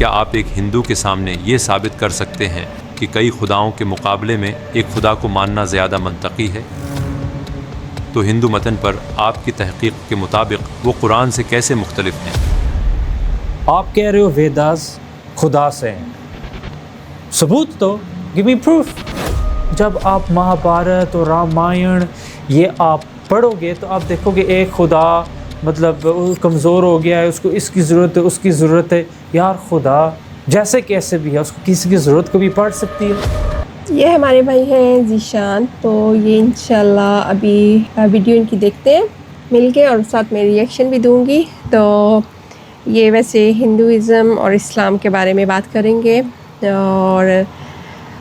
کیا آپ ایک ہندو کے سامنے یہ ثابت کر سکتے ہیں کہ کئی خداؤں کے مقابلے میں ایک خدا کو ماننا زیادہ منطقی ہے؟ تو ہندو متن پر آپ کی تحقیق کے مطابق وہ قرآن سے کیسے مختلف ہیں؟ آپ کہہ رہے ہو ویداز خدا سے ہیں، ثبوت تو گیو می پروف۔ جب آپ مہابھارت اور رامائن یہ آپ پڑھو گے تو آپ دیکھو گے ایک خدا مطلب کمزور ہو گیا ہے، اس کو اس کی ضرورت ہے، اس کی ضرورت ہے۔ یار خدا جیسے کیسے بھی ہے، اس کو کسی کی ضرورت کو بھی پڑ سکتی ہے۔ یہ ہمارے بھائی ہیں ذیشان، تو یہ انشاءاللہ ابھی ویڈیو ان کی دیکھتے ہیں مل کے، اور ساتھ میں ریئیکشن بھی دوں گی۔ تو یہ ویسے ہندوازم اور اسلام کے بارے میں بات کریں گے، اور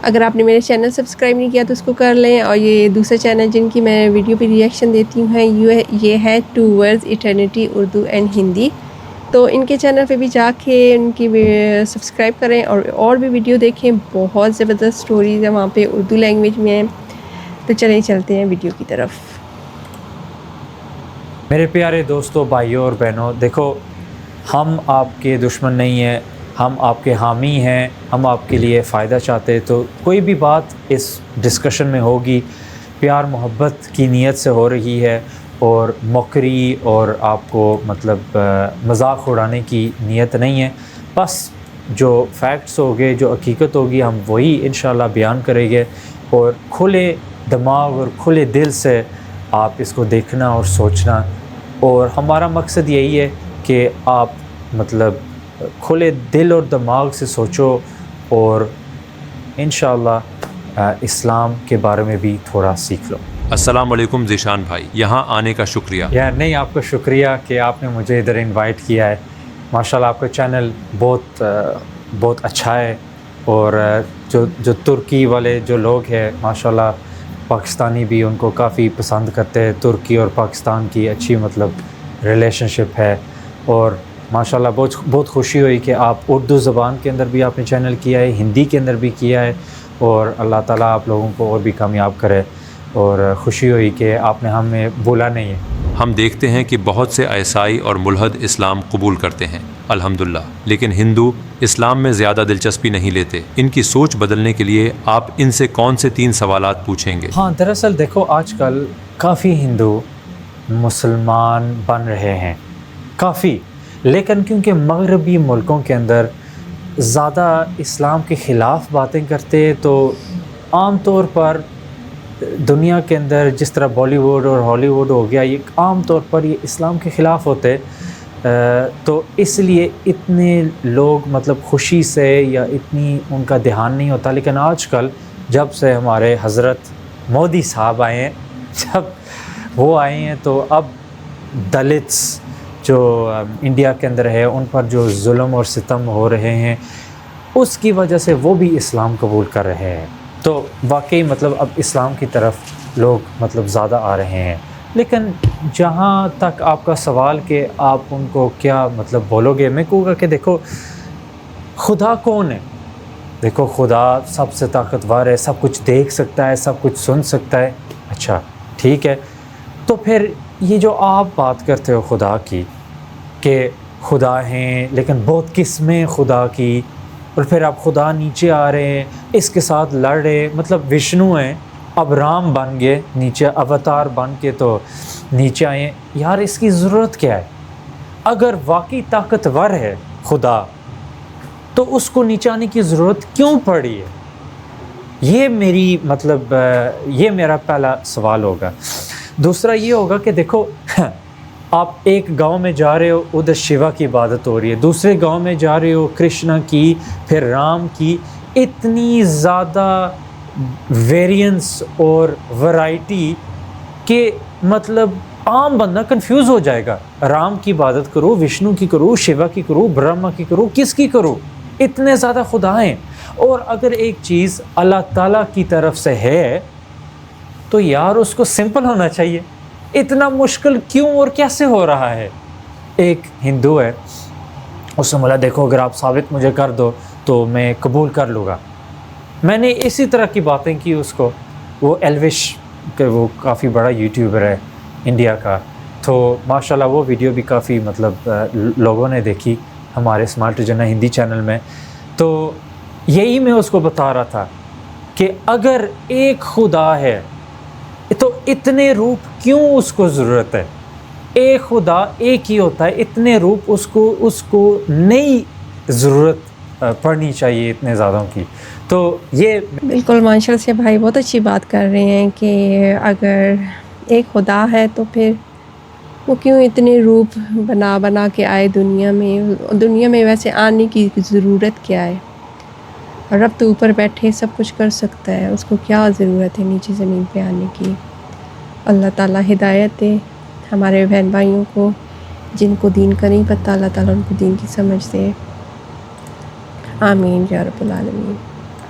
اگر آپ نے میرے چینل سبسکرائب نہیں کیا تو اس کو کر لیں۔ اور یہ دوسرے چینل جن کی میں ویڈیو پہ ریئیکشن دیتی ہوں یہ ہے towards eternity Urdu and Hindi, تو ان کے چینل پہ بھی جا کے ان کی سبسکرائب کریں اور بھی ویڈیو دیکھیں، بہت زبردست سٹوریز ہیں وہاں پہ اردو لینگویج میں ہیں۔ تو چلیں چلتے ہیں ویڈیو کی طرف۔ میرے پیارے دوستوں، بھائیوں اور بہنوں، دیکھو ہم آپ کے دشمن نہیں ہیں، ہم آپ کے حامی ہیں، ہم آپ کے لیے فائدہ چاہتے ہیں۔ تو کوئی بھی بات اس ڈسکشن میں ہوگی پیار محبت کی نیت سے ہو رہی ہے، اور موکری اور آپ کو مطلب مذاق اڑانے کی نیت نہیں ہے۔ بس جو فیکٹس ہوگے، جو حقیقت ہوگی، ہم وہی انشاءاللہ بیان کریں گے، اور کھلے دماغ اور کھلے دل سے آپ اس کو دیکھنا اور سوچنا۔ اور ہمارا مقصد یہی ہے کہ آپ مطلب کھلے دل اور دماغ سے سوچو، اور انشاءاللہ اسلام کے بارے میں بھی تھوڑا سیکھ لو۔ السلام علیکم ذیشان بھائی، یہاں آنے کا شکریہ۔ یار نہیں، آپ کا شکریہ کہ آپ نے مجھے ادھر انوائٹ کیا ہے۔ ماشاءاللہ آپ کا چینل بہت اچھا ہے، اور جو ترکی والے جو لوگ ہیں ماشاءاللہ پاکستانی بھی ان کو کافی پسند کرتے ہیں۔ ترکی اور پاکستان کی اچھی مطلب ریلیشن شپ ہے، اور ماشاءاللہ بہت خوشی ہوئی کہ آپ اردو زبان کے اندر بھی آپ نے چینل کیا ہے، ہندی کے اندر بھی کیا ہے، اور اللہ تعالیٰ آپ لوگوں کو اور بھی کامیاب کرے، اور خوشی ہوئی کہ آپ نے ہمیں بولا نہیں ہے۔ ہم دیکھتے ہیں کہ بہت سے عیسائی اور ملحد اسلام قبول کرتے ہیں الحمدللہ، لیکن ہندو اسلام میں زیادہ دلچسپی نہیں لیتے۔ ان کی سوچ بدلنے کے لیے آپ ان سے کون سے 3 سوالات پوچھیں گے؟ ہاں، دراصل دیکھو آج کل کافی ہندو مسلمان بن رہے ہیں، کافی، لیکن کیونکہ مغربی ملکوں کے اندر زیادہ اسلام کے خلاف باتیں کرتے، تو عام طور پر دنیا کے اندر جس طرح بالی ووڈ اور ہالی ووڈ ہو گیا، یہ عام طور پر یہ اسلام کے خلاف ہوتے، تو اس لیے اتنے لوگ مطلب خوشی سے یا اتنی ان کا دھیان نہیں ہوتا۔ لیکن آج کل جب سے ہمارے حضرت مودی صاحب آئے ہیں، جب وہ آئے ہیں، تو اب دلتس جو انڈیا کے اندر ہے ان پر جو ظلم اور ستم ہو رہے ہیں، اس کی وجہ سے وہ بھی اسلام قبول کر رہے ہیں۔ تو واقعی مطلب اب اسلام کی طرف لوگ مطلب زیادہ آ رہے ہیں۔ لیکن جہاں تک آپ کا سوال کہ آپ ان کو کیا مطلب بولو گے، میں کہوں گا کہ دیکھو خدا کون ہے؟ دیکھو خدا سب سے طاقتور ہے، سب کچھ دیکھ سکتا ہے، سب کچھ سن سکتا ہے۔ اچھا ٹھیک ہے، تو پھر یہ جو آپ بات کرتے ہو خدا کی کہ خدا ہیں لیکن بہت قسمیں خدا کی، اور پھر آپ خدا نیچے آ رہے ہیں، اس کے ساتھ لڑ رہے، مطلب وشنو ہیں، اب رام بن گئے نیچے، اوتار بن کے تو نیچے آئے ہیں۔ یار اس کی ضرورت کیا ہے؟ اگر واقعی طاقتور ہے خدا تو اس کو نیچے آنے کی ضرورت کیوں پڑی ہے؟ یہ میرا پہلا سوال ہوگا۔ دوسرا یہ ہوگا کہ دیکھو آپ ایک گاؤں میں جا رہے ہو، ادھر شیوا کی عبادت ہو رہی ہے، دوسرے گاؤں میں جا رہے ہو کرشنا کی، پھر رام کی، اتنی زیادہ ویریئنس اور ورائٹی کہ مطلب عام بندہ کنفیوز ہو جائے گا۔ رام کی عبادت کرو، وشنو کی کرو، شیوا کی کرو، برہما کی کرو، کس کی کرو؟ اتنے زیادہ خدا ہیں، اور اگر ایک چیز اللہ تعالیٰ کی طرف سے ہے تو یار اس کو سمپل ہونا چاہیے۔ اتنا مشکل کیوں اور کیسے ہو رہا ہے؟ ایک ہندو ہے، اس نے بولا دیکھو اگر آپ ثابت مجھے کر دو تو میں قبول کر لوں گا۔ میں نے اسی طرح کی باتیں کی اس کو، وہ ایلوش کہ وہ کافی بڑا یوٹیوبر ہے انڈیا کا، تو ماشاءاللہ وہ ویڈیو بھی کافی مطلب لوگوں نے دیکھی، ہمارے اسمارٹ ریجنا ہندی چینل میں، تو یہی میں اس کو بتا رہا تھا کہ اگر ایک خدا ہے تو اتنے روپ کیوں اس کو ضرورت ہے؟ ایک خدا ایک ہی ہوتا ہے، اتنے روپ اس کو نہیں ضرورت پڑنی چاہیے اتنے زیادہ کی. تو یہ بالکل ماشاء اللہ سے بھائی بہت اچھی بات کر رہے ہیں کہ اگر ایک خدا ہے تو پھر وہ کیوں اتنے روپ بنا کے آئے دنیا میں ویسے آنے کی ضرورت کیا ہے؟ رب تو اوپر بیٹھے سب کچھ کر سکتا ہے، اس کو کیا ضرورت ہے نیچے زمین پہ آنے کی؟ اللہ تعالیٰ ہدایت دے ہمارے بہن بھائیوں کو، جن کو دین کا نہیں پتہ اللہ تعالیٰ ان کو دین کی سمجھ دے. آمین یا رب العالمین.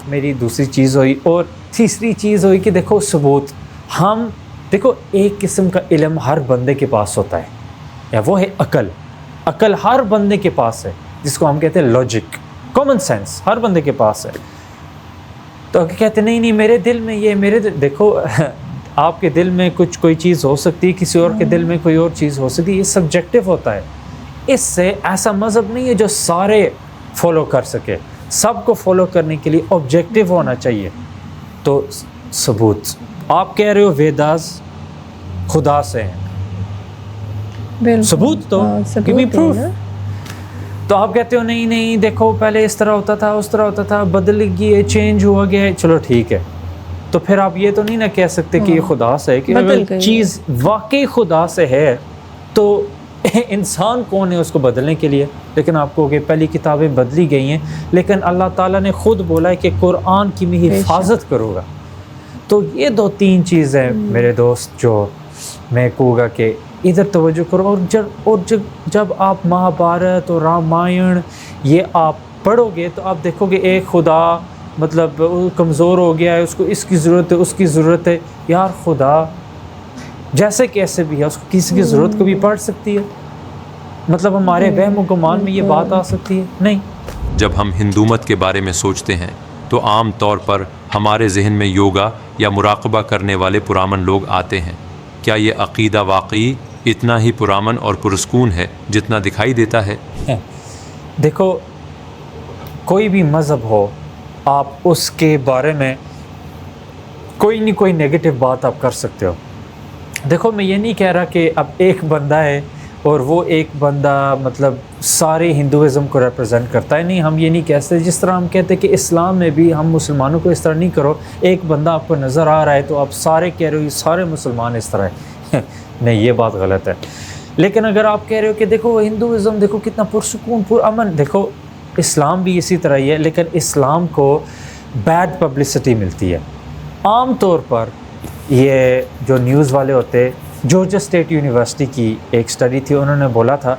میری دوسری چیز ہوئی. اور تیسری چیز ہوئی کہ دیکھو ثبوت. ہم دیکھو ایک قسم کا علم ہر بندے کے پاس ہوتا ہے، یا وہ ہے عقل ہر بندے کے پاس ہے، جس کو ہم کہتے ہیں لاجک، کامن سینس ہر بندے کے پاس ہے. تو کہتے نہیں میرے دل میں یہ دیکھو آپ کے دل میں کوئی چیز ہو سکتی ہے، کسی اور کے دل میں کوئی اور چیز ہو سکتی ہے، یہ سبجیکٹیو ہوتا ہے. اس سے ایسا مذہب نہیں ہے جو سارے فالو کر سکے، سب کو فالو کرنے کے لیے آبجیکٹیو ہونا چاہیے. تو ثبوت، آپ کہہ رہے ہو ویداز خدا سے ہیں، ثبوت تو give me proof. تو آپ کہتے ہو نہیں دیکھو پہلے اس طرح ہوتا تھا، اس طرح ہوتا تھا، بدل گئی، چینج ہوا گیا ہے. چلو ٹھیک ہے، تو پھر آپ یہ تو نہیں نہ کہہ سکتے کہ یہ خدا سے ہے. کہ اگر چیز واقعی خدا سے ہے تو انسان کون ہے اس کو بدلنے کے لیے؟ لیکن آپ کو کہ پہلی کتابیں بدلی گئی ہیں، لیکن اللہ تعالیٰ نے خود بولا ہے کہ قرآن کی میں حفاظت کروں گا. تو یہ 2-3 چیزیں میرے دوست جو میں کہوں گا کہ ادھر توجہ کرو. اور جب آپ مہابھارت اور رامائن یہ آپ پڑھو گے تو آپ دیکھو گے ایک خدا مطلب کمزور ہو گیا ہے، اس کو اس کی ضرورت ہے، اس کی ضرورت ہے. یار خدا جیسے کیسے بھی ہے، اس کو کسی کی ضرورت کو بھی پڑ سکتی ہے. مطلب ہمارے وہم و گمان میں یہ بات آ سکتی ہے؟ نہیں. جب ہم ہندومت کے بارے میں سوچتے ہیں تو عام طور پر ہمارے ذہن میں یوگا یا مراقبہ کرنے والے پرامن لوگ آتے ہیں. کیا یہ عقیدہ واقعی اتنا ہی پرامن اور پرسکون ہے جتنا دکھائی دیتا ہے؟ دیکھو کوئی بھی مذہب ہو، آپ اس کے بارے میں کوئی نیگیٹو بات آپ کر سکتے ہو. دیکھو میں یہ نہیں کہہ رہا کہ اب ایک بندہ ہے اور وہ ایک بندہ مطلب سارے ہندوازم کو ریپرزینٹ کرتا ہے. نہیں، ہم یہ نہیں کہہ سکتے. جس طرح ہم کہتے ہیں کہ اسلام میں بھی ہم مسلمانوں کو اس طرح نہیں کرو، ایک بندہ آپ کو نظر آ رہا ہے تو آپ سارے کہہ رہے ہو یہ سارے مسلمان اس طرح ہے. نہیں، یہ بات غلط ہے. لیکن اگر آپ کہہ رہے ہو کہ دیکھو ہندوازم دیکھو کتنا پرسکون پرامن، دیکھو اسلام بھی اسی طرح ہی ہے، لیکن اسلام کو بیڈ پبلسٹی ملتی ہے. عام طور پر یہ جو نیوز والے ہوتے، جارجیا اسٹیٹ یونیورسٹی کی ایک سٹڈی تھی، انہوں نے بولا تھا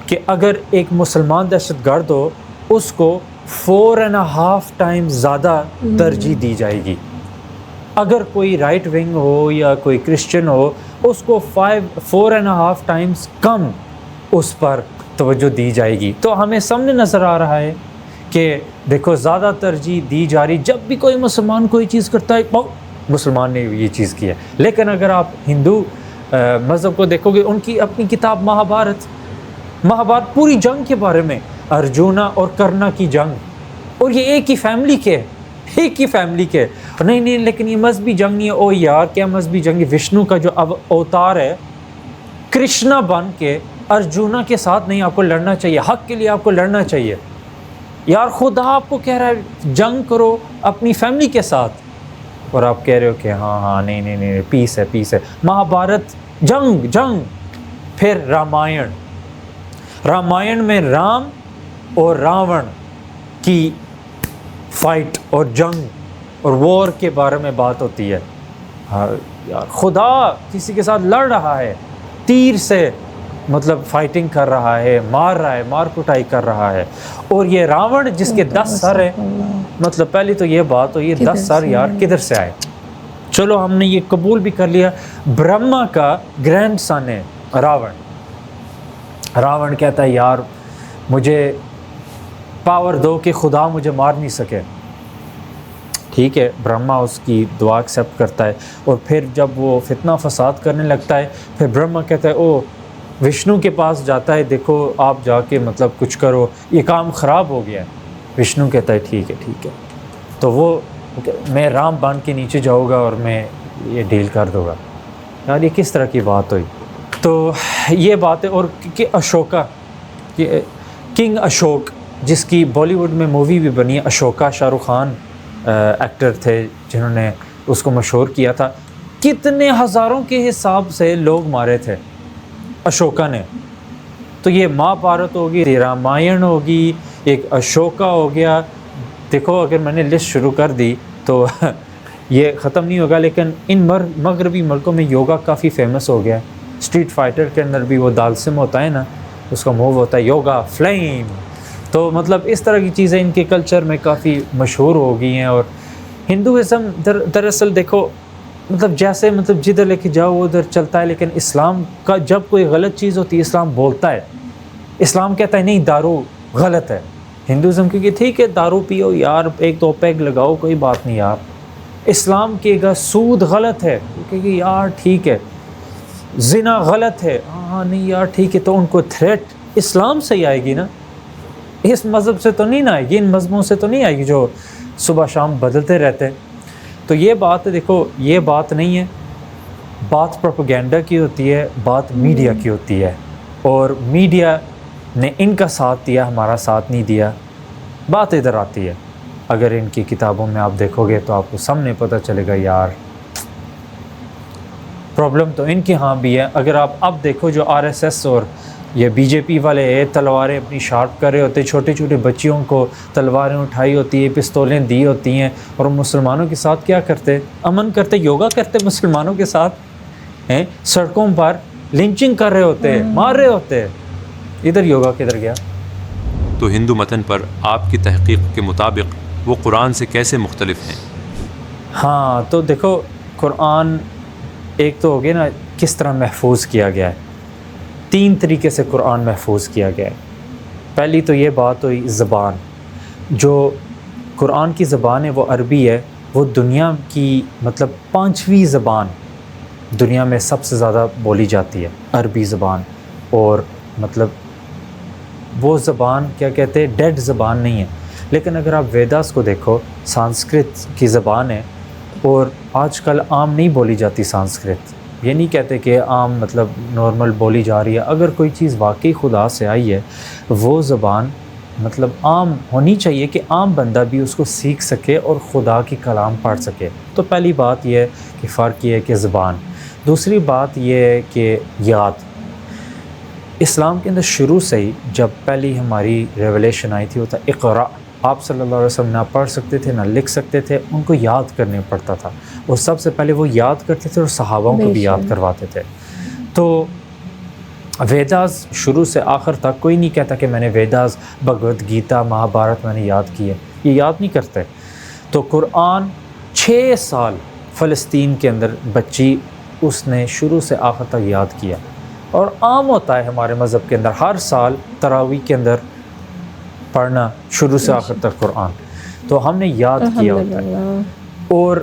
کہ اگر ایک مسلمان دہشت گرد ہو اس کو 4.5 ٹائم زیادہ ترجیح دی جائے گی. اگر کوئی رائٹ ونگ ہو یا کوئی کرسچن ہو اس کو 4.5 ٹائمز کم اس پر توجہ دی جائے گی. تو ہمیں سامنے نظر آ رہا ہے کہ دیکھو زیادہ ترجیح دی جا رہی. جب بھی کوئی مسلمان کوئی چیز کرتا ہے مسلمان نے یہ چیز کی ہے. لیکن اگر آپ ہندو مذہب کو دیکھو گے، ان کی اپنی کتاب مہابھارت پوری جنگ کے بارے میں، ارجونا اور کرنا کی جنگ، اور یہ ایک ہی فیملی کے نہیں لیکن یہ مذہبی جنگ نہیں ہے. او یار کیا مذہبی جنگ ہے؟ وشنو کا جو اب اوتار ہے کرشنا بن کے ارجونا کے ساتھ نہیں، آپ کو لڑنا چاہیے، حق کے لیے آپ کو لڑنا چاہیے. یار خدا آپ کو کہہ رہا ہے جنگ کرو اپنی فیملی کے ساتھ، اور آپ کہہ رہے ہو کہ ہاں نہیں پیس ہے. مہابھارت جنگ. پھر رامائن میں رام اور راون کی فائٹ اور جنگ اور وار کے بارے میں بات ہوتی ہے. یار خدا کسی کے ساتھ لڑ رہا ہے، تیر سے مطلب فائٹنگ کر رہا ہے، مار کٹائی کر رہا ہے. اور یہ راون جس کے 10 سر ہیں، مطلب پہلی تو یہ بات ہو، یہ 10 سر یار کدھر سے آئے؟ چلو ہم نے یہ قبول بھی کر لیا، برہما کا گرینڈ سن ہے راون کہتا ہے یار مجھے پاور دو کہ خدا مجھے مار نہیں سکے. ٹھیک ہے، برہما اس کی دعا ایکسیپٹ کرتا ہے. اور پھر جب وہ فتنہ فساد کرنے لگتا ہے، پھر برہما کہتا ہے او وشنو کے پاس جاتا ہے، دیکھو آپ جا کے مطلب کچھ کرو، یہ کام خراب ہو گیا ہے، وشنو کہتا ہے ٹھیک ہے، تو وہ میں رام بان کے نیچے جاؤں گا اور میں یہ ڈیل کر دوں گا. یار یہ کس طرح کی بات ہوئی؟ تو یہ بات ہے. اور کہ اشوکا، کنگ اشوک، جس کی بالی ووڈ میں مووی بھی بنی ہے، اشوکا، شاہ رخ خان ایکٹر تھے جنہوں نے اس کو مشہور کیا تھا. کتنے ہزاروں کے حساب سے لوگ مارے تھے اشوکا نے. تو یہ مہا بھارت ہوگی، رامائن ہوگی، ایک اشوکا ہو گیا. دیکھو اگر میں نے لسٹ شروع کر دی تو یہ ختم نہیں ہوگا. لیکن ان مغربی ملکوں میں یوگا کافی فیمس ہو گیا ہے. اسٹریٹ فائٹر کے اندر بھی وہ دالسم ہوتا ہے نا، اس کا موو ہوتا ہے یوگا فلیم. تو مطلب اس طرح کی چیزیں ان کے کلچر میں کافی مشہور ہو گئی ہیں. اور ہندوازم دراصل دیکھو مطلب جیسے مطلب جدھر لے کے جاؤ ادھر چلتا ہے. لیکن اسلام کا جب کوئی غلط چیز ہوتی ہے اسلام بولتا ہے، اسلام کہتا ہے نہیں دارو غلط ہے. ہندوازم کیونکہ ٹھیک ہے دارو پیو یار، ایک دو پیگ لگاؤ کوئی بات نہیں یار. اسلام کہے گا سود غلط ہے، کہے گا یار ٹھیک ہے. زنا غلط ہے، ہاں نہیں یار ٹھیک ہے. تو ان کو تھریٹ اسلام سے ہی آئے گی نا، اس مذہب سے تو نہیں نہ آئے گی، ان مذہبوں سے تو نہیں آئے گی جو صبح شام بدلتے رہتے ہیں. تو یہ بات ہے، دیکھو یہ بات نہیں ہے، بات پروپیگنڈا کی ہوتی ہے، بات میڈیا کی ہوتی ہے. اور میڈیا نے ان کا ساتھ دیا، ہمارا ساتھ نہیں دیا. بات ادھر آتی ہے. اگر ان کی کتابوں میں آپ دیکھو گے تو آپ کو سامنے پتہ چلے گا یار پرابلم تو ان کے ہاں بھی ہے. اگر آپ اب دیکھو جو RSS اور یہ BJP والے تلواریں اپنی شارپ کر رہے ہوتے، چھوٹے چھوٹے بچیوں کو تلواریں اٹھائی ہوتی ہیں، پستولیں دی ہوتی ہیں، اور مسلمانوں کے ساتھ کیا کرتے؟ امن کرتے، یوگا کرتے مسلمانوں کے ساتھ ہیں، سڑکوں پر لنچنگ کر رہے ہوتے، مار رہے ہوتے. ادھر یوگا کدھر گیا؟ تو ہندو متن پر آپ کی تحقیق کے مطابق وہ قرآن سے کیسے مختلف ہیں؟ ہاں تو دیکھو قرآن ایک تو ہو گیا نا کس طرح محفوظ کیا گیا ہے. 3 طریقے سے قرآن محفوظ کیا گیا ہے. پہلی تو یہ بات ہوئی زبان. جو قرآن کی زبان ہے وہ عربی ہے. وہ دنیا کی مطلب 5ویں زبان دنیا میں سب سے زیادہ بولی جاتی ہے، عربی زبان. اور مطلب وہ زبان کیا کہتے ہیں ڈیڈ زبان نہیں ہے. لیکن اگر آپ ویداس کو دیکھو، سانسکرت کی زبان ہے اور آج کل عام نہیں بولی جاتی سانسکرت. یہ نہیں کہتے کہ عام مطلب نارمل بولی جا رہی ہے. اگر کوئی چیز واقعی خدا سے آئی ہے وہ زبان مطلب عام ہونی چاہیے کہ عام بندہ بھی اس کو سیکھ سکے اور خدا کی کلام پڑھ سکے. تو پہلی بات یہ ہے کہ فرق یہ ہے کہ زبان. دوسری بات یہ ہے کہ یاد. اسلام کے اندر شروع سے ہی جب پہلی ہماری ریولیشن آئی تھی وہ تھا اقرا. آپ صلی اللہ علیہ وسلم نہ پڑھ سکتے تھے نہ لکھ سکتے تھے، ان کو یاد کرنے پڑتا تھا. اور سب سے پہلے وہ یاد کرتے تھے اور صحابوں کو بھی یاد کرواتے تھے. تو ویداز شروع سے آخر تک کوئی نہیں کہتا کہ میں نے ویداز، بھگوت گیتا، مہا بھارت میں نے یاد کی ہے. یہ یاد نہیں کرتے. تو قرآن 6 سال فلسطین کے اندر بچی اس نے شروع سے آخر تک یاد کیا. اور عام ہوتا ہے ہمارے مذہب کے اندر ہر سال تراویح کے اندر پڑھنا شروع سے آخر تک قرآن. تو ہم نے یاد کیا ہوتا ہے. اور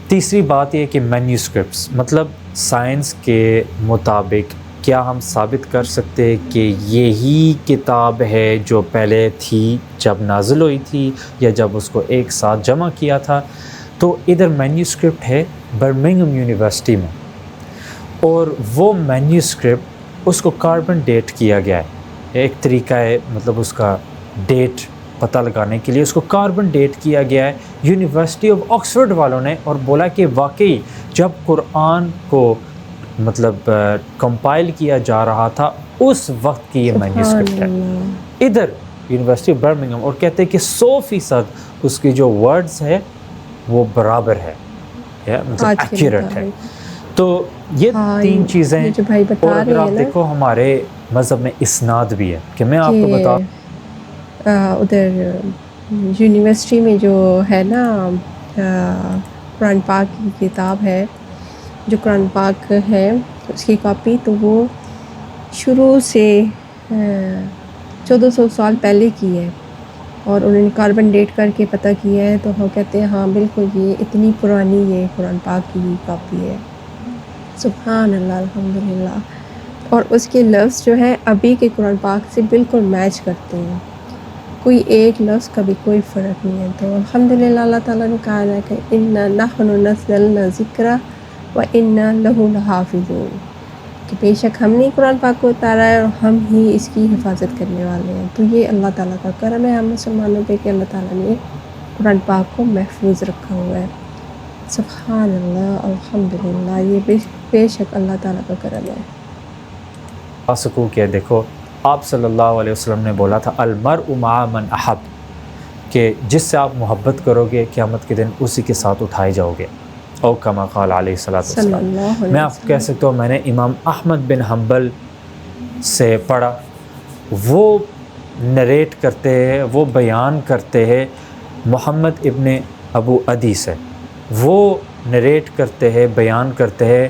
تیسری بات یہ کہ مینیوسکرپٹس مطلب سائنس کے مطابق کیا ہم ثابت کر سکتے کہ یہی کتاب ہے جو پہلے تھی جب نازل ہوئی تھی یا جب اس کو ایک ساتھ جمع کیا تھا؟ تو ادھر مینیوسکرپٹ ہے برمنگھم یونیورسٹی میں، اور وہ مینیوسکرپٹ اس کو کاربن ڈیٹ کیا گیا ہے. ایک طریقہ ہے مطلب اس کا ڈیٹ پتہ لگانے کے لیے اس کو کاربن ڈیٹ کیا گیا ہے یونیورسٹی آف آکسفورڈ والوں نے، اور بولا کہ واقعی جب قرآن کو مطلب کمپائل کیا جا رہا تھا اس وقت کی یہ مینیوسکرپٹ ہے ادھر یونیورسٹی آف برمنگھم. اور کہتے ہیں کہ 100% اس کی جو ورڈز ہے وہ برابر ہے، مطلب ایکیوریٹ ہے. تو یہ 3 چیزیں. اور اگر آپ دیکھو ہمارے مذہب میں اسناد بھی ہے کہ میں آپ کو بتا ادھر یونیورسٹی میں جو ہے نا قرآن پاک کی کتاب ہے، جو قرآن پاک ہے اس کی کاپی، تو وہ شروع سے 1400 سال پہلے کی ہے اور انہوں نے کاربن ڈیٹ کر کے پتہ کیا ہے. تو ہم کہتے ہیں ہاں بالکل یہ اتنی پرانی یہ قرآن پاک کی کاپی ہے. سبحان اللہ، الحمدللہ. اور اس کے لفظ جو ہیں ابھی کے قرآن پاک سے بالکل میچ کرتے ہیں، کوئی ایک لفظ کا بھی کوئی فرق نہیں ہے۔ تو الحمدللہ اللہ تعالیٰ نے کہا ہے کہ اِنَّا نَحْنُ نَزَّلْنَا الذِّکْرَ وَإِنَّا لَهُ لَحَافِظُونَ، کہ بے شک ہم نے قرآن پاک کو اتارا ہے اور ہم ہی اس کی حفاظت کرنے والے ہیں۔ تو یہ اللہ تعالیٰ کا کرم ہے ہم مسلمانوں پہ کہ اللہ تعالیٰ نے قرآن پاک کو محفوظ رکھا ہوا ہے۔ سبحان اللہ، الحمدللہ، یہ بے شک اللہ تعالیٰ کا کرم ہے۔ آ سکوں کہ دیکھو آپ صلی اللہ علیہ وسلم نے بولا تھا المرء مع من احب، کہ جس سے آپ محبت کرو گے قیامت کے دن اسی کے ساتھ اٹھائے جاؤ گے، او کما قال علیہ صلی السلام۔ اللہ علیہ میں آپ کو کہہ سکتا ہوں میں نے امام احمد بن حنبل سے پڑھا، وہ نریٹ کرتے ہیں، وہ بیان کرتے ہیں محمد ابن ابو عدی سے، وہ نریٹ کرتے ہیں بیان کرتے ہیں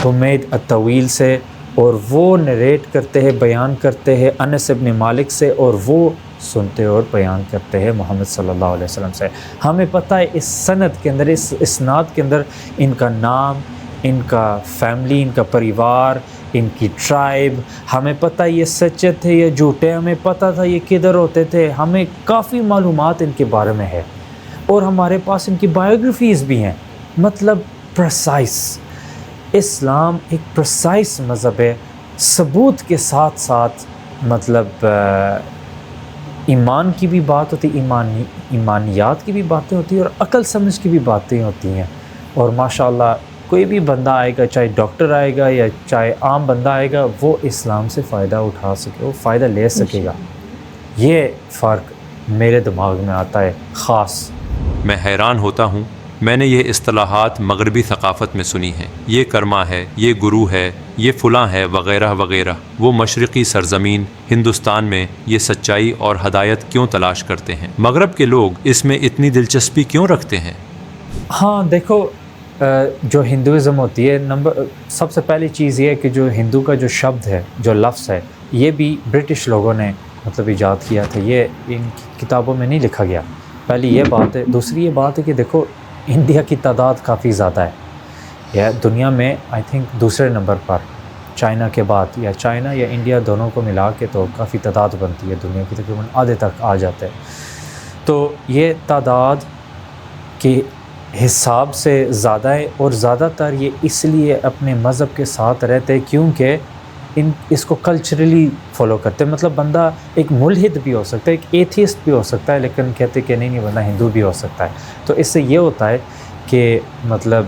حمید الطویل سے، اور وہ نریٹ کرتے ہیں بیان کرتے ہیں انس ابن مالک سے، اور وہ سنتے اور بیان کرتے ہیں محمد صلی اللہ علیہ وسلم سے۔ ہمیں پتہ ہے اس سند کے اندر، اس اسناد کے اندر ان کا نام، ان کا فیملی، ان کا پریوار، ان کی ٹرائب، ہمیں پتہ یہ سچے تھے یا جھوٹے، ہمیں پتہ تھا یہ کدھر ہوتے تھے، ہمیں کافی معلومات ان کے بارے میں ہے، اور ہمارے پاس ان کی بایوگرافیز بھی ہیں، مطلب پرسائز۔ اسلام ایک پرسائز مذہب ہے، ثبوت کے ساتھ ساتھ مطلب ایمان کی بھی بات ہوتی، ایمانیات کی بھی باتیں ہوتی ہیں، اور عقل سمجھ کی بھی باتیں ہوتی ہیں، اور ماشاءاللہ کوئی بھی بندہ آئے گا، چاہے ڈاکٹر آئے گا یا چاہے عام بندہ آئے گا، وہ اسلام سے فائدہ اٹھا سکے، وہ فائدہ لے سکے گا۔ یہ فرق میرے دماغ میں آتا ہے خاص۔ میں حیران ہوتا ہوں، میں نے یہ اصطلاحات مغربی ثقافت میں سنی ہیں، یہ کرما ہے، یہ گرو ہے، یہ فلاں ہے، وغیرہ وغیرہ۔ وہ مشرقی سرزمین ہندوستان میں یہ سچائی اور ہدایت کیوں تلاش کرتے ہیں؟ مغرب کے لوگ اس میں اتنی دلچسپی کیوں رکھتے ہیں؟ ہاں دیکھو، جو ہندوازم ہوتی ہے، سب سے پہلی چیز یہ ہے کہ جو ہندو کا جو شبد ہے، جو لفظ ہے، یہ بھی برٹش لوگوں نے مطلب ایجاد کیا تھا، یہ ان کتابوں میں نہیں لکھا گیا۔ پہلی یہ بات ہے۔ دوسری یہ بات ہے کہ دیکھو انڈیا کی تعداد کافی زیادہ ہے، یا دنیا میں آئی تھنک دوسرے نمبر پر چائنا کے بعد، یا چائنا یا انڈیا دونوں کو ملا کے تو کافی تعداد بنتی ہے، دنیا کی تقریباً آدھے تک آ جاتے ہیں۔ تو یہ تعداد کے حساب سے زیادہ ہے، اور زیادہ تر یہ اس لیے اپنے مذہب کے ساتھ رہتے ہیں کیونکہ اس کو کلچرلی فالو کرتے ہیں۔ مطلب بندہ ایک ملحد بھی ہو سکتا ہے، ایک ایتھیسٹ بھی ہو سکتا ہے، لیکن کہتے کہ نہیں بندہ ہندو بھی ہو سکتا ہے۔ تو اس سے یہ ہوتا ہے کہ مطلب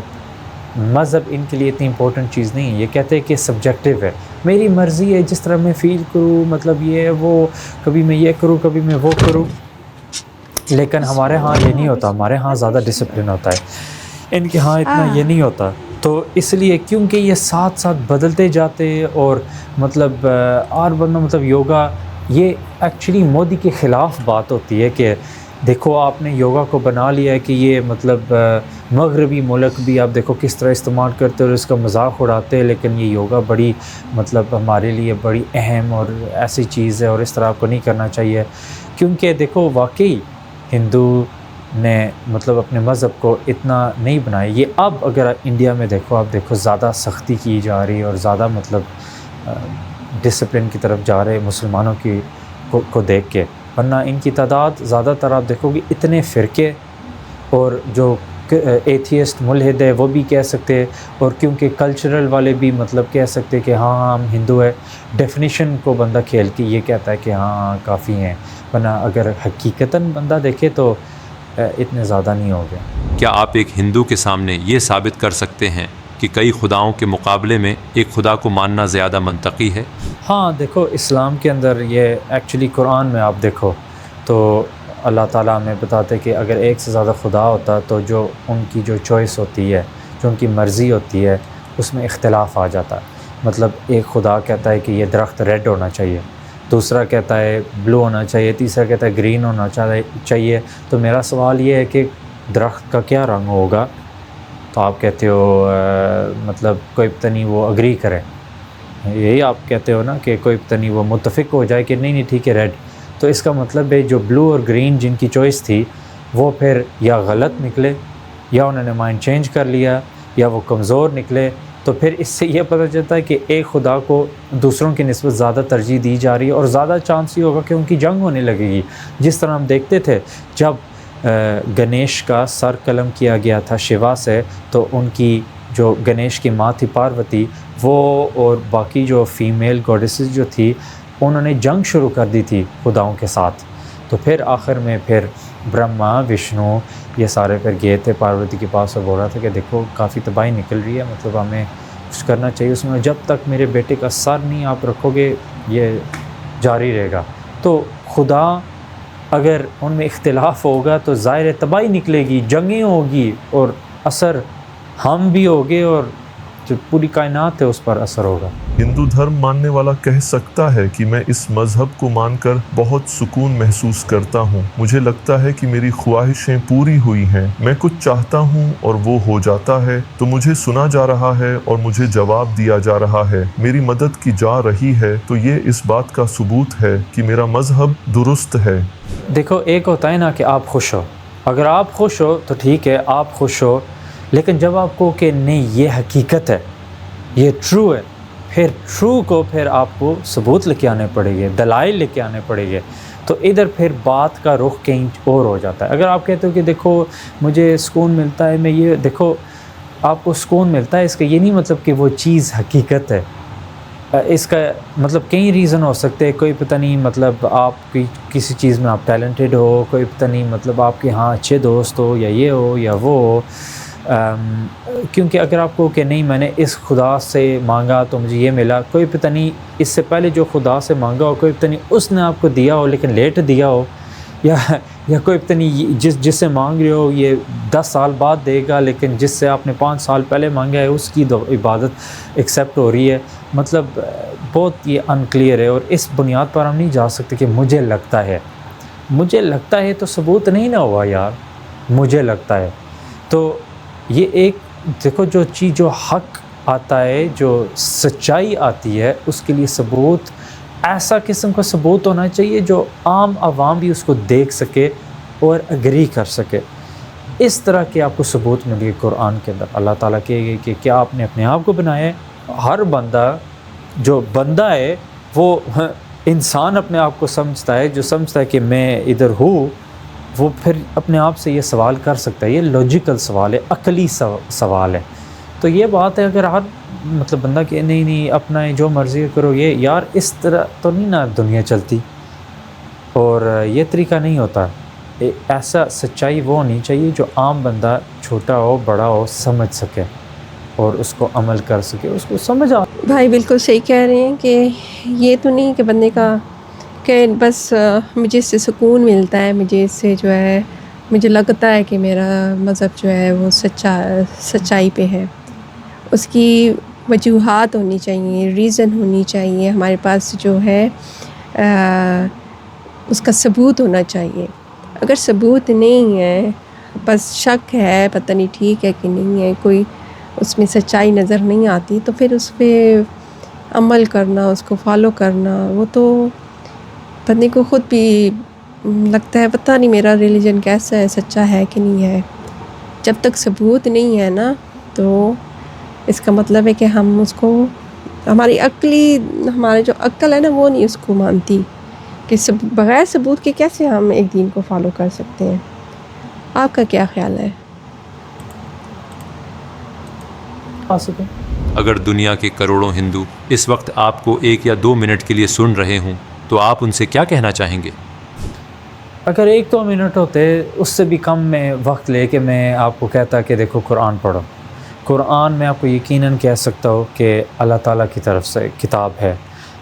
مذہب ان کے لیے اتنی امپورٹنٹ چیز نہیں ہے، یہ کہتے ہیں کہ سبجیکٹیو ہے، میری مرضی ہے جس طرح میں فیل کروں، مطلب یہ وہ، کبھی میں یہ کروں کبھی میں وہ کروں۔ لیکن ہمارے ہاں یہ نہیں ہوتا، ہمارے ہاں زیادہ ڈسپلن ہوتا ہے، ان کے ہاں اتنا یہ نہیں ہوتا۔ تو اس لیے کیونکہ یہ ساتھ ساتھ بدلتے جاتے، اور مطلب اور بندہ مطلب یوگا، یہ ایکچولی مودی کے خلاف بات ہوتی ہے کہ دیکھو آپ نے یوگا کو بنا لیا ہے کہ یہ مطلب مغربی ملک بھی آپ دیکھو کس طرح استعمال کرتے اور اس کا مذاق اڑاتے ہیں، لیکن یہ یوگا بڑی مطلب ہمارے لیے بڑی اہم اور ایسی چیز ہے، اور اس طرح آپ کو نہیں کرنا چاہیے۔ کیونکہ دیکھو واقعی ہندو نے مطلب اپنے مذہب کو اتنا نہیں بنایا۔ یہ اب اگر انڈیا میں دیکھو، آپ دیکھو زیادہ سختی کی جا رہی ہے، اور زیادہ مطلب ڈسپلن کی طرف جا رہے مسلمانوں کی کو دیکھ کے، ورنہ ان کی تعداد زیادہ تر آپ دیکھو گے اتنے فرقے، اور جو ایتھیسٹ ملحد ہے وہ بھی کہہ سکتے، اور کیونکہ کلچرل والے بھی مطلب کہہ سکتے کہ ہاں ہم ہندو ہے، ڈیفینیشن کو بندہ کھیل کے یہ کہتا ہے کہ ہاں کافی ہیں، ورنہ اگر حقیقتاً بندہ دیکھے تو اتنے زیادہ نہیں ہو گیا۔ کیا آپ ایک ہندو کے سامنے یہ ثابت کر سکتے ہیں کہ کئی خداؤں کے مقابلے میں ایک خدا کو ماننا زیادہ منطقی ہے؟ ہاں دیکھو اسلام کے اندر یہ ایکچولی قرآن میں آپ دیکھو تو اللہ تعالیٰ ہمیں بتاتے کہ اگر ایک سے زیادہ خدا ہوتا تو جو ان کی جو چوائس ہوتی ہے، جو ان کی مرضی ہوتی ہے، اس میں اختلاف آ جاتا ہے۔ مطلب ایک خدا کہتا ہے کہ یہ درخت ریڈ ہونا چاہیے، دوسرا کہتا ہے بلو ہونا چاہیے، تیسرا کہتا ہے گرین ہونا چاہیے۔ تو میرا سوال یہ ہے کہ درخت کا کیا رنگ ہوگا؟ تو آپ کہتے ہو مطلب کوئی پتہ نہیں وہ اگری کرے، یہی آپ کہتے ہو نا کہ کوئی پتہ نہیں وہ متفق ہو جائے کہ نہیں ٹھیک ہے ریڈ۔ تو اس کا مطلب ہے جو بلو اور گرین جن کی چوائس تھی وہ پھر یا غلط نکلے، یا انہوں نے مائنڈ چینج کر لیا، یا وہ کمزور نکلے، تو پھر اس سے یہ پتہ چلتا ہے کہ ایک خدا کو دوسروں کی نسبت زیادہ ترجیح دی جا رہی ہے، اور زیادہ چانس یہ ہوگا کہ ان کی جنگ ہونے لگے گی. جس طرح ہم دیکھتے تھے جب گنیش کا سر قلم کیا گیا تھا شیوا سے، تو ان کی جو گنیش کی ماں تھی پاروتی، وہ اور باقی جو فیمیل گوڈیسز جو تھی، انہوں نے جنگ شروع کر دی تھی خداؤں کے ساتھ. تو پھر آخر میں پھر برہما، وشنو، یہ سارے پھر گئے تھے پاروتی کے پاس اور بول رہا تھا کہ دیکھو کافی تباہی نکل رہی ہے، مطلب ہمیں کچھ کرنا چاہیے اس میں، جب تک میرے بیٹے کا سر نہیں آپ رکھو گے یہ جاری رہے گا. تو خدا اگر ان میں اختلاف ہوگا تو ظاہر تباہی نکلے گی، جنگیں ہوگی، اور اثر ہم بھی ہوگے اور جو پوری کائنات ہے اس پر اثر ہوگا. ہندو دھرم ماننے والا کہہ سکتا ہے کہ میں اس مذہب کو مان کر بہت سکون محسوس کرتا ہوں. مجھے لگتا ہے کہ میری خواہشیں پوری ہوئی ہیں. میں کچھ چاہتا ہوں اور وہ ہو جاتا ہے، تو مجھے سنا جا رہا ہے اور مجھے جواب دیا جا رہا ہے. میری مدد کی جا رہی ہے، تو یہ اس بات کا ثبوت ہے کہ میرا مذہب درست ہے. دیکھو ایک ہوتا ہے نا کہ آپ خوش ہو، اگر آپ خوش ہو تو ٹھیک ہے آپ خوش ہو، لیکن جب آپ کو کہ نہیں یہ حقیقت ہے، یہ ٹرو ہے، پھر ٹرو کو پھر آپ کو ثبوت لے کے آنے پڑے گے، دلائل لے کے آنے پڑے گے، تو ادھر پھر بات کا رخ کہیں اور ہو جاتا ہے. اگر آپ کہتے ہو کہ دیکھو مجھے سکون ملتا ہے، میں یہ دیکھو آپ کو سکون ملتا ہے، اس کا یہ نہیں مطلب کہ وہ چیز حقیقت ہے. اس کا مطلب کئی ریزن ہو سکتے ہیں. کوئی پتہ نہیں مطلب آپ کی کسی چیز میں آپ ٹیلنٹڈ ہو، کوئی پتہ نہیں مطلب آپ کے ہاں اچھے دوست ہو، یا یہ ہو یا وہ ہو. کیونکہ اگر آپ کو کہ نہیں میں نے اس خدا سے مانگا تو مجھے یہ ملا، کوئی پتہ نہیں اس سے پہلے جو خدا سے مانگا ہو، کوئی پتہ نہیں اس نے آپ کو دیا ہو لیکن لیٹ دیا ہو، یا کوئی پتہ نہیں جس سے مانگ رہے ہو یہ 10 سال بعد دے گا، لیکن جس سے آپ نے 5 سال پہلے مانگا ہے اس کی عبادت ایکسیپٹ ہو رہی ہے. مطلب بہت یہ انکلیئر ہے، اور اس بنیاد پر ہم نہیں جا سکتے کہ مجھے لگتا ہے تو ثبوت نہیں نہ ہوا یار، مجھے لگتا ہے. تو یہ ایک دیکھو جو چیز جو حق آتا ہے، جو سچائی آتی ہے، اس کے لیے ثبوت ایسا قسم کا ثبوت ہونا چاہیے جو عام عوام بھی اس کو دیکھ سکے اور اگری کر سکے. اس طرح کے آپ کو ثبوت ملے قرآن کے اندر. اللہ تعالیٰ کہے گی کہ کیا آپ نے اپنے آپ کو بنایا ہے؟ ہر بندہ جو بندہ ہے وہ انسان اپنے آپ کو سمجھتا ہے، جو سمجھتا ہے کہ میں ادھر ہوں، وہ پھر اپنے آپ سے یہ سوال کر سکتا ہے. یہ لاجیکل سوال ہے، عقلی سوال ہے. تو یہ بات ہے اگر ہر مطلب بندہ کہ نہیں اپنا جو مرضی کرو، یہ یار اس طرح تو نہیں نا دنیا چلتی، اور یہ طریقہ نہیں ہوتا. ایسا سچائی وہ ہونی چاہیے جو عام بندہ چھوٹا ہو بڑا ہو سمجھ سکے اور اس کو عمل کر سکے، اس کو سمجھ آ. بھائی بالکل صحیح کہہ رہے ہیں کہ یہ تو نہیں کہ بندے کا کہ بس مجھے اس سے سکون ملتا ہے، مجھے اس سے جو ہے مجھے لگتا ہے کہ میرا مذہب جو ہے وہ سچائی پہ ہے. اس کی وجوہات ہونی چاہیے، ریزن ہونی چاہیے، ہمارے پاس جو ہے اس کا ثبوت ہونا چاہیے. اگر ثبوت نہیں ہے، بس شک ہے، پتہ نہیں ٹھیک ہے کہ نہیں ہے، کوئی اس میں سچائی نظر نہیں آتی، تو پھر اس پہ عمل کرنا، اس کو فالو کرنا، وہ تو بندے کو خود بھی لگتا ہے پتہ نہیں میرا ریلیجن کیسا ہے، سچا ہے کہ نہیں ہے. جب تک ثبوت نہیں ہے نا، تو اس کا مطلب ہے کہ ہم اس کو ہماری ہمارے جو عقل ہے نا وہ نہیں اس کو مانتی کہ بغیر ثبوت کے کیسے ہم ایک دین کو فالو کر سکتے ہیں. آپ کا کیا خیال ہے؟ اگر دنیا کے کروڑوں ہندو اس وقت آپ کو 1 یا 2 منٹ کے لیے سن رہے ہوں تو آپ ان سے کیا کہنا چاہیں گے؟ اگر 1-2 منٹ ہوتے، اس سے بھی کم میں وقت لے کے میں آپ کو کہتا کہ دیکھو قرآن پڑھو. قرآن میں آپ کو یقیناً کہہ سکتا ہوں کہ اللہ تعالیٰ کی طرف سے کتاب ہے.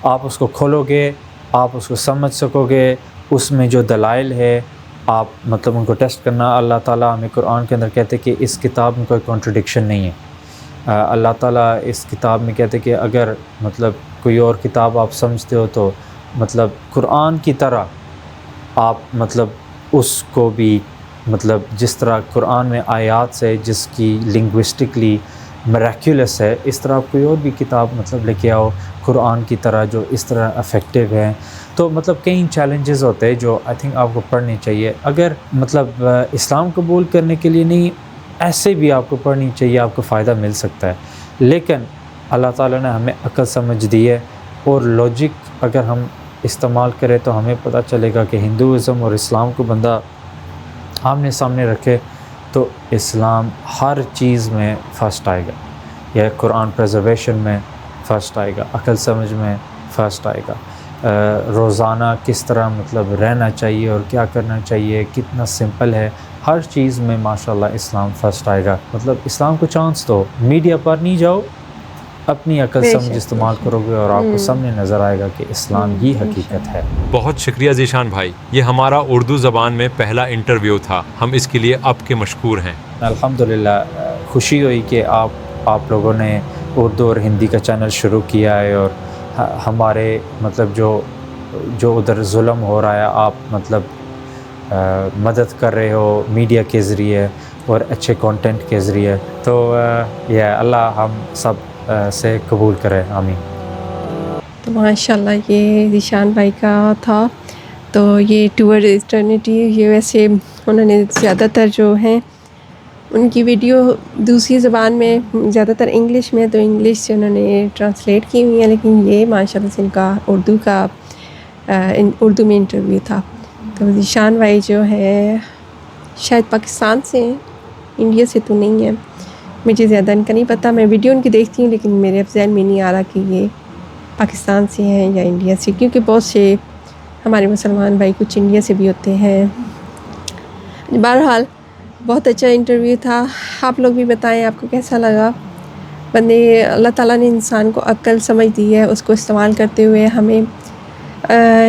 آپ اس کو کھولو گے، آپ اس کو سمجھ سکو گے، اس میں جو دلائل ہے آپ مطلب ان کو ٹیسٹ کرنا. اللہ تعالیٰ ہمیں قرآن کے اندر کہتے کہ اس کتاب میں کوئی کنٹرڈکشن نہیں ہے. اللہ تعالیٰ اس کتاب میں کہتے کہ اگر مطلب کوئی اور کتاب آپ سمجھتے ہو تو مطلب قرآن کی طرح آپ مطلب اس کو بھی مطلب جس طرح قرآن میں آیات سے جس کی لنگوسٹکلی میریکولس ہے، اس طرح آپ کوئی اور بھی کتاب مطلب لے کے آؤ قرآن کی طرح جو اس طرح افیکٹو ہیں. تو مطلب کئی چیلنجز ہوتے ہیں جو آئی تھنک آپ کو پڑھنی چاہیے. اگر مطلب اسلام قبول کرنے کے لیے نہیں، ایسے بھی آپ کو پڑھنی چاہیے، آپ کو فائدہ مل سکتا ہے. لیکن اللہ تعالیٰ نے ہمیں عقل سمجھ دی ہے، اور لاجک اگر ہم استعمال کریں تو ہمیں پتہ چلے گا کہ ہندوازم اور اسلام کو بندہ آمنے سامنے رکھے تو اسلام ہر چیز میں فرسٹ آئے گا، یا قرآن پریزرویشن میں فرسٹ آئے گا، عقل سمجھ میں فرسٹ آئے گا، روزانہ کس طرح مطلب رہنا چاہیے اور کیا کرنا چاہیے، کتنا سمپل ہے، ہر چیز میں ماشاءاللہ اسلام فرسٹ آئے گا۔ مطلب اسلام کو چانس دو، میڈیا پر نہیں جاؤ، اپنی عقل بے سمجھ شک، استعمال کرو گے اور آپ کو سامنے نظر آئے گا کہ اسلام ہی حقیقت ہے۔ بہت شکریہ ذیشان بھائی، یہ ہمارا اردو زبان میں پہلا انٹرویو تھا، ہم اس کے لیے آپ کے مشکور ہیں۔ الحمدللہ خوشی ہوئی کہ آپ لوگوں نے اردو اور ہندی کا چینل شروع کیا ہے، اور ہمارے مطلب جو ادھر ظلم ہو رہا ہے آپ مطلب مدد کر رہے ہو میڈیا کے ذریعے اور اچھے کانٹینٹ کے ذریعے، تو یہ اللہ ہم سب سے قبول کرے، آمین۔ تو ماشاءاللہ یہ ذیشان بھائی کا تھا، تو یہ ٹور ایٹرنیٹی، یہ ویسے انہوں نے زیادہ تر جو ہیں ان کی ویڈیو دوسری زبان میں، زیادہ تر انگلش میں، تو انگلش سے انہوں نے ٹرانسلیٹ کی ہوئی ہیں، لیکن یہ ماشاءاللہ سے ان کا اردو میں انٹرویو تھا۔ تو ذیشان بھائی جو ہے شاید پاکستان سے ہیں، انڈیا سے تو نہیں ہے، مجھے زیادہ ان کا نہیں پتہ، میں ویڈیو ان کی دیکھتی ہوں لیکن میرے ذہن میں نہیں آ رہا کہ یہ پاکستان سے ہیں یا انڈیا سے، کیونکہ بہت سے ہمارے مسلمان بھائی کچھ انڈیا سے بھی ہوتے ہیں۔ بہرحال بہت اچھا انٹرویو تھا، آپ لوگ بھی بتائیں آپ کو کیسا لگا۔ بندے اللہ تعالیٰ نے انسان کو عقل سمجھ دی ہے، اس کو استعمال کرتے ہوئے ہمیں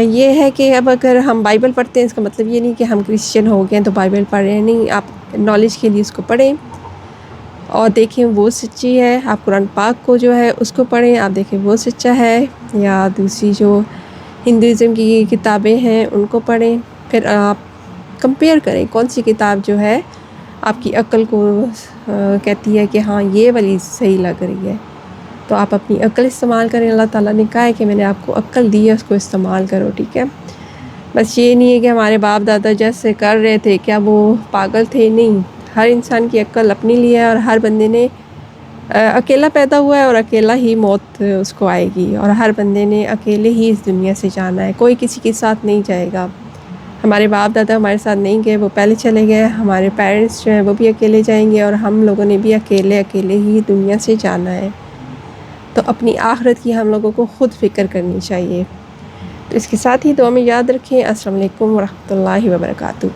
یہ ہے کہ اب اگر ہم بائبل پڑھتے ہیں اس کا مطلب یہ نہیں کہ ہم کرسچن ہو گئے ہیں تو بائبل پڑھ رہے ہیں، نہیں، آپ نالج کے لیے اس کو پڑھیں اور دیکھیں وہ سچی ہے، آپ قرآن پاک کو جو ہے اس کو پڑھیں، آپ دیکھیں وہ سچا ہے، یا دوسری جو ہندوازم کی کتابیں ہیں ان کو پڑھیں، پھر آپ کمپیئر کریں کون سی کتاب جو ہے آپ کی عقل کو کہتی ہے کہ ہاں یہ والی صحیح لگ رہی ہے، تو آپ اپنی عقل استعمال کریں۔ اللہ تعالیٰ نے کہا ہے کہ میں نے آپ کو عقل دی ہے، اس کو استعمال کرو، ٹھیک ہے۔ بس یہ نہیں ہے کہ ہمارے باپ دادا جیسے کر رہے تھے کیا وہ پاگل تھے، نہیں، ہر انسان کی عقل اپنی لیے ہے، اور ہر بندے نے اکیلا پیدا ہوا ہے اور اکیلا ہی موت اس کو آئے گی، اور ہر بندے نے اکیلے ہی اس دنیا سے جانا ہے، کوئی کسی کے ساتھ نہیں جائے گا۔ ہمارے باپ دادا ہمارے ساتھ نہیں گئے، وہ پہلے چلے گئے، ہمارے پیرنٹس جو ہیں وہ بھی اکیلے جائیں گے، اور ہم لوگوں نے بھی اکیلے ہی دنیا سے جانا ہے۔ تو اپنی آخرت کی ہم لوگوں کو خود فکر کرنی چاہیے۔ تو اس کے ساتھ ہی دعا میں یاد رکھیں۔ السلام علیکم ورحمۃ اللہ وبرکاتہ۔